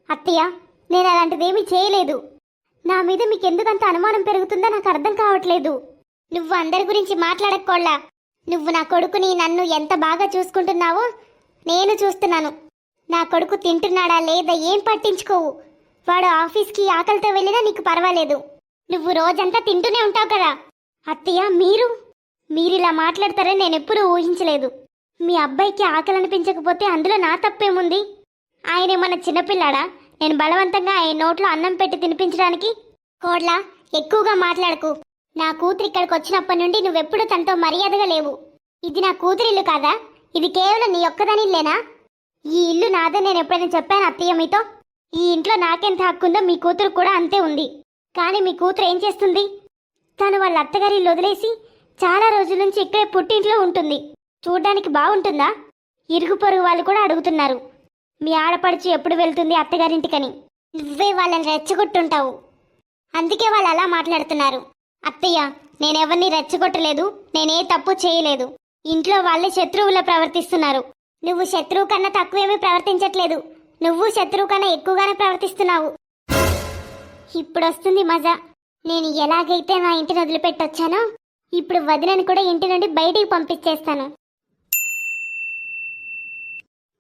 అత్తయ్య, నేను అలాంటిదేమీ చేయలేదు. నా మీద మీకెందుకంత అనుమానం పెరుగుతుందో నాకు అర్థం కావట్లేదు. నువ్వు అందరి గురించి మాట్లాడకపోళ్ళా. నువ్వు నా కొడుకుని నన్ను ఎంత బాగా చూసుకుంటున్నావో నేను చూస్తున్నాను. నా కొడుకు తింటున్నాడా లేదా ఏం పట్టించుకోవు. వాడు ఆఫీస్కి ఆకలితో వెళ్ళినా నీకు పర్వాలేదు. నువ్వు రోజంతా తింటూనే ఉంటావు కదా. అత్తయ్య, మీరిలా మాట్లాడతారని నేను ఎప్పుడూ ఊహించలేదు. మీ అబ్బాయికి ఆకలి అనిపించకపోతే అందులో నా తప్పేముంది? ఆయన ఏమన్నా చిన్నపిల్లాడా నేను బలవంతంగా ఆయన నోట్లో అన్నం పెట్టి తినిపించడానికి? కోడ్లా, ఎక్కువగా మాట్లాడకు. నా కూతురు ఇక్కడికి వచ్చినప్పటి నుండి నువ్వెప్పుడు తనతో మర్యాదగా లేవు. ఇది నా కూతురిల్లు కాదా? ఇది కేవలం నీ ఒక్కదాని ఇల్లేనా? ఈ ఇల్లు నాదని నేను ఎప్పుడైనా చెప్పాను అత్తయ్య మీతో? ఈ ఇంట్లో నాకెంత హక్కుందో మీ కూతురు కూడా అంతే ఉంది. కానీ మీ కూతురు ఏం చేస్తుంది? తను వాళ్ళ అత్తగారి ఇల్లు వదిలేసి చాలా రోజుల నుంచి ఇక్కడే పుట్టింట్లో ఉంటుంది. చూడ్డానికి బాగుంటుందా? ఇరుగు పొరుగు వాళ్ళు కూడా అడుగుతున్నారు మీ ఆడపడుచు ఎప్పుడు వెళ్తుంది అత్తగారింటికని. నువ్వే వాళ్ళని రెచ్చగొట్టుంటావు, అందుకే వాళ్ళు అలా మాట్లాడుతున్నారు. అత్తయ్య, నేనెవరిని రెచ్చగొట్టలేదు. నేనే తప్పు చేయలేదు. ఇంట్లో వాళ్ళే శత్రువులా ప్రవర్తిస్తున్నారు. నువ్వు శత్రువు కన్నా తక్కువేమీ ప్రవర్తించట్లేదు. నువ్వు శత్రువు కన్నా ఎక్కువగానే ప్రవర్తిస్తున్నావు. ఇప్పుడు వస్తుంది మజా. నేను ఎలాగైతే నా ఇంటిని వదిలిపెట్టొచ్చానో ఇప్పుడు వదినని కూడా ఇంటి నుండి బయటికి పంపించేస్తాను.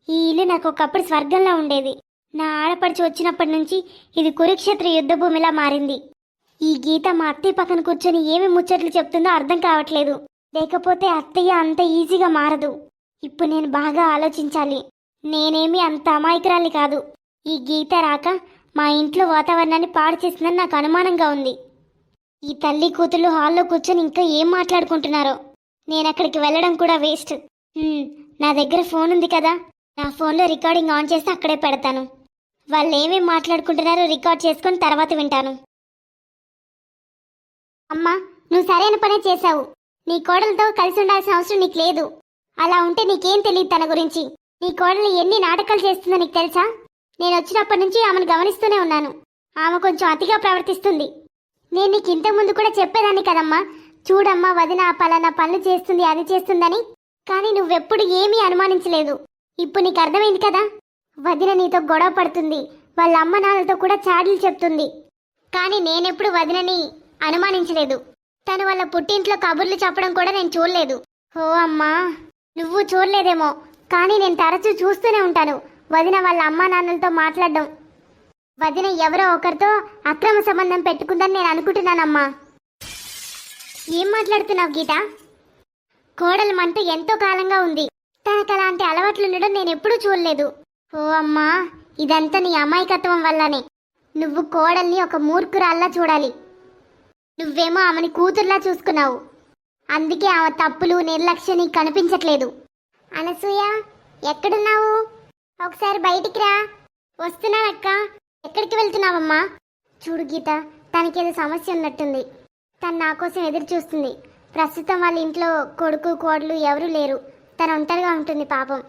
ఈ ఇల్లు నాకు ఒకప్పుడు స్వర్గంలా ఉండేది. నా ఆడపడుచు వచ్చినప్పటి నుంచి ఇది కురుక్షేత్ర యుద్ధభూమిలా మారింది. ఈ గీత మా అత్తయ్య పక్కన కూర్చొని ఏమి ముచ్చట్లు చెప్తుందో అర్థం కావట్లేదు. లేకపోతే అత్తయ్య అంత ఈజీగా మారదు. ఇప్పుడు నేను బాగా ఆలోచించాలి. నేనేమి అంత అమాయకురాలి కాదు. ఈ గీత రాక మా ఇంట్లో వాతావరణాన్ని పాడు చేసిందని నాకు అనుమానంగా ఉంది. ఈ తల్లి కూతుళ్ళు హాల్లో కూర్చొని ఇంకా ఏం మాట్లాడుకుంటున్నారో. నేను అక్కడికి వెళ్ళడం కూడా వేస్ట్. నా దగ్గర ఫోన్ ఉంది కదా, నా ఫోన్లో రికార్డింగ్ ఆన్ చేసి అక్కడే పెడతాను. వాళ్ళు ఏమేం మాట్లాడుకుంటున్నారో రికార్డ్ చేసుకొని తర్వాత వింటాను. అమ్మా, నువ్వు సరైన పనే చేశావు. నీ కోడలతో కలిసి ఉండాల్సిన అవసరం నీకు లేదు. అలా ఉంటే నీకేం తెలియదు తన గురించి. నీ కోడలు ఎన్ని నాటకాలు చేస్తుందో నీకు తెలుసా? నేను వచ్చినప్పటి నుంచి ఆమెను గమనిస్తూనే ఉన్నాను. ఆమె కొంచెం అతిగా ప్రవర్తిస్తుంది. నేను నీకు ఇంతకుముందు కూడా చెప్పేదాన్ని కదమ్మా, చూడమ్మా వదిన పలానా పనులు చేస్తుంది అది చేస్తుందని. కానీ నువ్వెప్పుడు ఏమీ అనుమానించలేదు. ఇప్పుడు నీకు అర్థమైంది కదా. వదిన నీతో గొడవ పడుతుంది, వాళ్ళ అమ్మ నాన్నలతో కూడా చాడీలు చెప్తుంది. కానీ నేనెప్పుడు వదినని అనుమానించలేదు. తను వాళ్ళ పుట్టింట్లో కబుర్లు చెప్పడం కూడా నేను చూడలేదు. ఓ అమ్మా, నువ్వు చూడలేదేమో, కానీ నేను తరచూ చూస్తూనే ఉంటాను వదిన వాళ్ళ అమ్మా నాన్నలతో మాట్లాడడం. వదిన ఎవరో ఒకరితో అక్రమ సంబంధం పెట్టుకుందని నేను అనుకుంటున్నానమ్మా. ఏం మాట్లాడుతున్నావు గీత? కోడలు మంటూ ఎంతో కాలంగా ఉంది. తనకు అలాంటి అలవాట్లు ఉండడం నేను ఎప్పుడూ చూడలేదు. ఓ అమ్మా, ఇదంతా నీ అమాయకత్వం వల్లనే. నువ్వు కోడల్ని ఒక మూర్ఖురాల్లా చూడాలి. నువ్వేమో ఆమెని కూతుర్లా చూసుకున్నావు. అందుకే ఆమె తప్పులు నిర్లక్ష్యం నీకు కనిపించట్లేదు. అనసూయ, ఎక్కడున్నావు? ఒకసారి బయటికి రా. వస్తున్నానక్క. ఎక్కడికి వెళ్తున్నావమ్మా? చూడు గీత, తనకేదో సమస్య ఉన్నట్టుంది. తను నా కోసం ఎదురు చూస్తుంది. ప్రస్తుతం వాళ్ళ ఇంట్లో కొడుకు కోడలు ఎవరూ లేరు. తను ఒంటరిగా ఉంటుంది పాపం.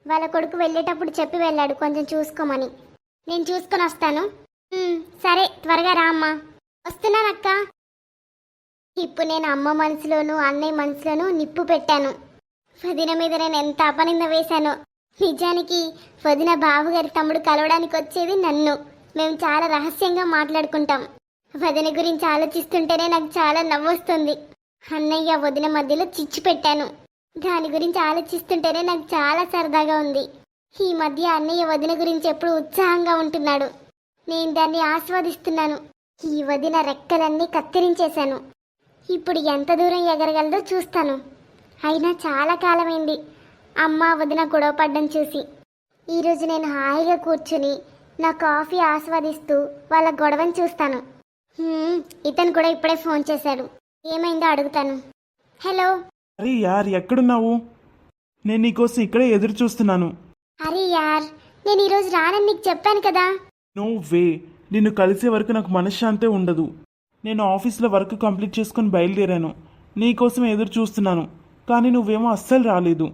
వాళ్ళ కొడుకు వెళ్ళేటప్పుడు చెప్పి వెళ్ళాడు కొంచెం చూసుకోమని. నేను చూసుకొని వస్తాను. సరే, త్వరగా రా అమ్మా. వస్తున్నానక్క. ఇప్పుడు నేను అమ్మ మనసులోనూ అన్నయ్య మనసులోనూ నిప్పు పెట్టాను. వదిన మీద నేను ఎంత అపనింద వేశానో. నిజానికి వదిన బావగారి తమ్ముడు కలవడానికి వచ్చేది నన్ను. మేము చాలా రహస్యంగా మాట్లాడుకుంటాం. వదిన గురించి ఆలోచిస్తుంటేనే నాకు చాలా నవ్వొస్తుంది. అన్నయ్య వదిన మధ్యలో చిచ్చు పెట్టాను. దాని గురించి ఆలోచిస్తుంటేనే నాకు చాలా సరదాగా ఉంది. ఈ మధ్య అన్నయ్య వదిన గురించి ఎప్పుడు ఉత్సాహంగా ఉంటున్నాడు. నేను దాన్ని ఆస్వాదిస్తున్నాను. ఈ వదిన రెక్కలన్నీ కత్తిరించేశాను. ఇప్పుడు ఎంత దూరం ఎగరగలదో చూస్తాను. అయినా చాలా కాలమైంది అమ్మ వదిన గొడవ పడ్డం చూసి. ఈరోజు నేను హాయిగా కూర్చుని నా కాఫీ ఆస్వాదిస్తూ వాళ్ళ గొడవని చూస్తాను. ఇతను కూడా ఇప్పుడే ఫోన్ చేశాడు. ఏమైందో అడుగుతాను. హలో. అరే యార్, ఎక్కడున్నావు? నేను నీకోసం ఇక్కడే ఎదురు చూస్తున్నాను. అరే యార్, నేను ఈరోజు రానని నీకు చెప్పాను కదా. నో వే, నిన్ను కలిసే వరకు నాకు మనశ్శాంతే ఉండదు. నేను ఆఫీస్లో వర్క్ కంప్లీట్ చేసుకుని బయలుదేరాను. నీకోసం ఎదురు చూస్తున్నాను, కానీ నువ్వేమో అస్సలు రాలేదు.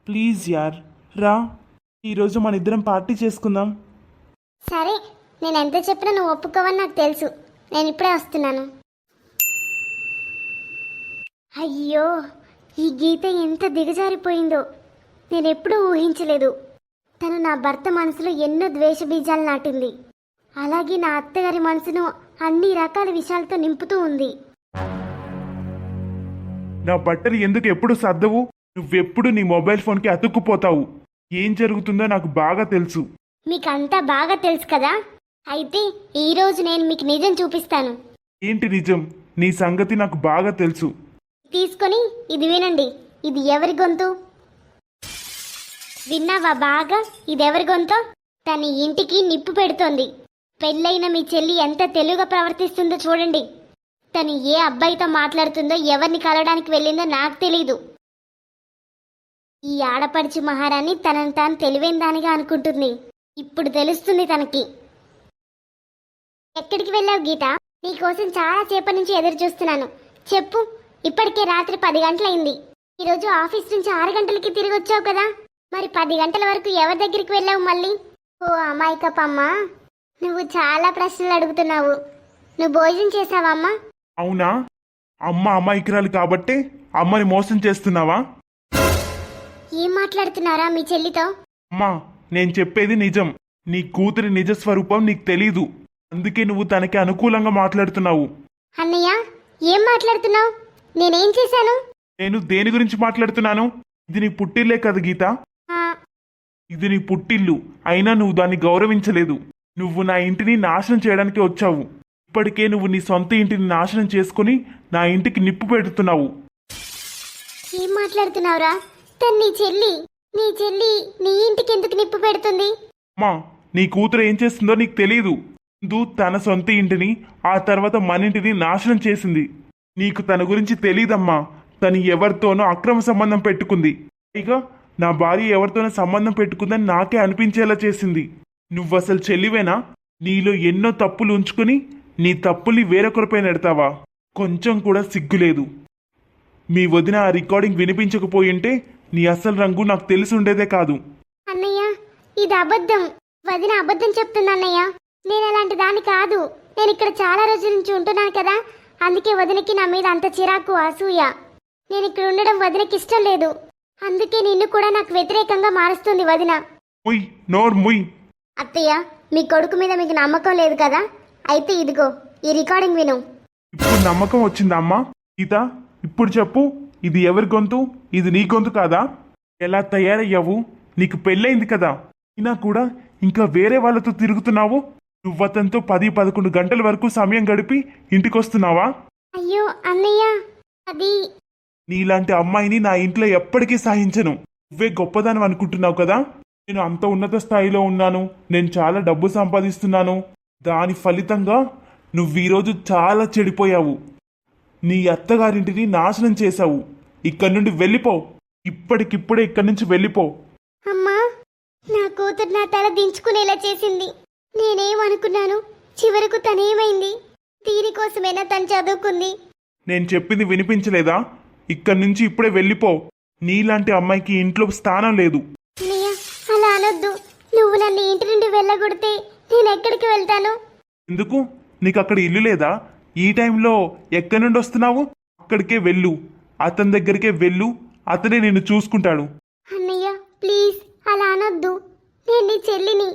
ప్లీజ్ యార్, రా. ఈరోజు మన ఇద్దరం పార్టీ చేసుకుందాం. సరే, నేను ఎంత చెప్పినా నువ్వు ఒప్పుకోవని నాకు తెలుసు. నేను ఇప్పుడే వస్తున్నాను. అయ్యో, ఈ గీత ఎంత దిగజారిపోయిందో. నేనెప్పుడూ ఊహించలేదు. తను నా భర్త మనసులో ఎన్నో ద్వేష బీజాలు నాటింది. అలాగే నా అత్తగారి మనసును అన్ని రకాల విషయాలతో నింపుతూ ఉంది. నా బట్టలు ఎందుకు ఎప్పుడు సర్దవు? నువ్వెప్పుడు నీ మొబైల్ ఫోన్కి అతుక్కుపోతావు. ఏం జరుగుతుందో నాకు బాగా తెలుసు. మీకంతా బాగా తెలుసు కదా. అయితే ఈరోజు నేను మీకు నిజం చూపిస్తాను. ఏంటి నిజం? నీ సంగతి నాకు బాగా తెలుసు. తీసుకొని ఇది వినండి. ఇది ఎవరి గొంతు? విన్నావా బాగా? ఇది ఎవరి గొంతో? తన ఇంటికి నిప్పు పెడుతోంది. పెళ్ళైన మీ చెల్లి ఎంత తెలుగుగా ప్రవర్తిస్తుందో చూడండి. తను ఏ అబ్బాయితో మాట్లాడుతుందో, ఎవరిని కలవడానికి వెళ్ళిందో నాకు తెలీదు. ఈ ఆడపడుచు మహారాణి తనను తాను తెలివైన దానిగా అనుకుంటుంది. ఇప్పుడు తెలుస్తుంది తనకి. ఎక్కడికి వెళ్ళావు గీత? నీకోసం చాలా సేపటి నుంచి ఎదురు చూస్తున్నాను. చెప్పు. ఇప్పటికే రాత్రి 10 గంటలైంది. ఈరోజు ఆఫీస్ నుంచి 6 గంటలకి తిరిగి వచ్చావు కదా. మరి 10 గంటల వరకు ఎవరి దగ్గరికి వెళ్ళావు మళ్ళీ? ఓ అమాయకపమ్మా, నువ్వు చాలా ప్రశ్నలు అడుగుతున్నావు. నువ్వు భోజనం చేసావా అమ్మా? అవునా? అమ్మ అమాయకురాలు కాబట్టే అమ్మని మోసం చేస్తున్నావా? ఏం మాట్లాడుతున్నారా మీ చెల్లితో? అమ్మా, నేను చెప్పేది నిజం. నీ కూతురి నిజ స్వరూపం నీకు తెలీదు. అందుకే నువ్వు తనకి అనుకూలంగా మాట్లాడుతున్నావు. అన్నయ్య, ఏం మాట్లాడుతున్నావు? నేనేం చేశాను? నేను దేని గురించి మాట్లాడుతున్నాను? ఇది నీ పుట్టిల్లే కదా గీత. ఆ, ఇది నీ పుట్టిల్లు. అయినా నువ్వు దాన్ని గౌరవించలేదు. నువ్వు నా ఇంటిని నాశనం చేయడానికి వచ్చావు. ఇప్పటికే నువ్వు నీ సొంత ఇంటిని నాశనం చేసుకుని నా ఇంటికి నిప్పు పెడుతున్నావు. ఏం మాట్లాడుతున్నావురా? తను నీ చెల్లి. నీ చెల్లి నీ ఇంటికి ఎందుకు నిప్పు పెడుతుంది? అమ్మా, నీ కూతురు ఏం చేస్తుందో నీకు తెలీదు. ముందు తన సొంత ఇంటిని, ఆ తర్వాత మన ఇంటిని నాశనం చేసింది. నీకు తన గురించి తెలీదమ్మా. తను ఎవరితోనో అక్రమ సంబంధం పెట్టుకుంది. పైగా నా భార్య ఎవరితోనో సంబంధం పెట్టుకుందని నాకే అనిపించేలా చేసింది. నువ్వసలు చెల్లివేనా? నీలో ఎన్నో తప్పులు ఉంచుకుని నీ తప్పుల్ని వేరొకరిపై నెడతావా? కొంచెం కూడా సిగ్గులేదు. మీ వదిన ఆ రికార్డింగ్ వినిపించకపోయింటే నీ అసలు రంగు నాకు తెలిసి ఉండేదే కాదు. అన్నయ్య, ఇది అబద్ధం. వదిన అబద్ధం చెప్తుంది అన్నయ్య. నేను అలాంటి దాన్ని కాదు. నేను ఇక్కడ చాలా రోజుల నుంచి ఉంటున్నాను కదా. అందుకే వదినకి నా మీద అంత చిరాకు, అసూయ. నేను ఇక్కడ ఉండడం వదినకి ఇష్టం లేదు. అందుకే నిన్ను కూడా నాకు వ్యతిరేకంగా మారుస్తుంది వదిన. ముయ్, నోర్ ముయ్. అత్తయ్య, మీ కొడుకు మీద మీకు నమ్మకం లేదు కదా. అయితే ఇదిగో ఈ రికార్డింగ్ విను. ఇప్పుడు నమ్మకం వచ్చిందా అమ్మా? గీత, ఇప్పుడు చెప్పు, ఇది ఎవరి గొంతు? ఇది నీ గొంతు కాదా? ఎలా తయారయ్యావు? నీకు పెళ్ళయింది కదా. అయినా కూడా ఇంకా వేరే వాళ్ళతో తిరుగుతున్నావు. నువ్వతనితో 10-11 గంటల వరకు సమయం గడిపి ఇంటికొస్తున్నావా? అయ్యో అన్నయ్య, అది నీలాంటి అమ్మాయిని నా ఇంట్లో ఎప్పటికీ సహించను. నువ్వే గొప్పదానం అనుకుంటున్నావు కదా. నేను అంత ఉన్నత స్థాయిలో ఉన్నాను. నేను చాలా డబ్బు సంపాదిస్తున్నాను. దాని ఫలితంగా నువ్వు ఈరోజు చాలా చెడిపోయావు. నీ అత్తగారింటిని నాశనం చేశావు. ఇక్కడి నుండి వెళ్ళిపో. ఇప్పటికిప్పుడే ఇక్కడి నుంచి వెళ్ళిపో. అమ్మా, నా కూతురు నా తల దించుకునేలా చేసింది. నేనేమనుకున్నాను, చివరకు తనేమైంది? దీనికోసమైనా తను చదువుకుంది. నేను చెప్పింది వినిపించలేదా? ఇక్కడి నుంచి ఇప్పుడే వెళ్ళిపో. నీలాంటి అమ్మాయికి ఇంట్లో స్థానం లేదు. అన్నయ్య, అలా అనొద్దు. నువ్వు నన్ను ఇంటి నుండి వెళ్ళగొడితే నేను ఎక్కడికి వెళ్తాను? ఎందుకు? నీకు అక్కడ ఇల్లు లేదా? ఈ టైంలో ఎక్కడి నుండి వస్తున్నావు? అక్కడికే వెళ్ళు. అతని దగ్గరికే వెళ్ళు. అతనే నిన్ను చూసుకుంటాడు. అన్నయ్య, ప్లీజ్ అలా అనొద్దు. నేను నీ చెల్లిని.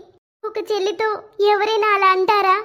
ఒక చెల్లితో ఎవరైనా అలా అంటారా?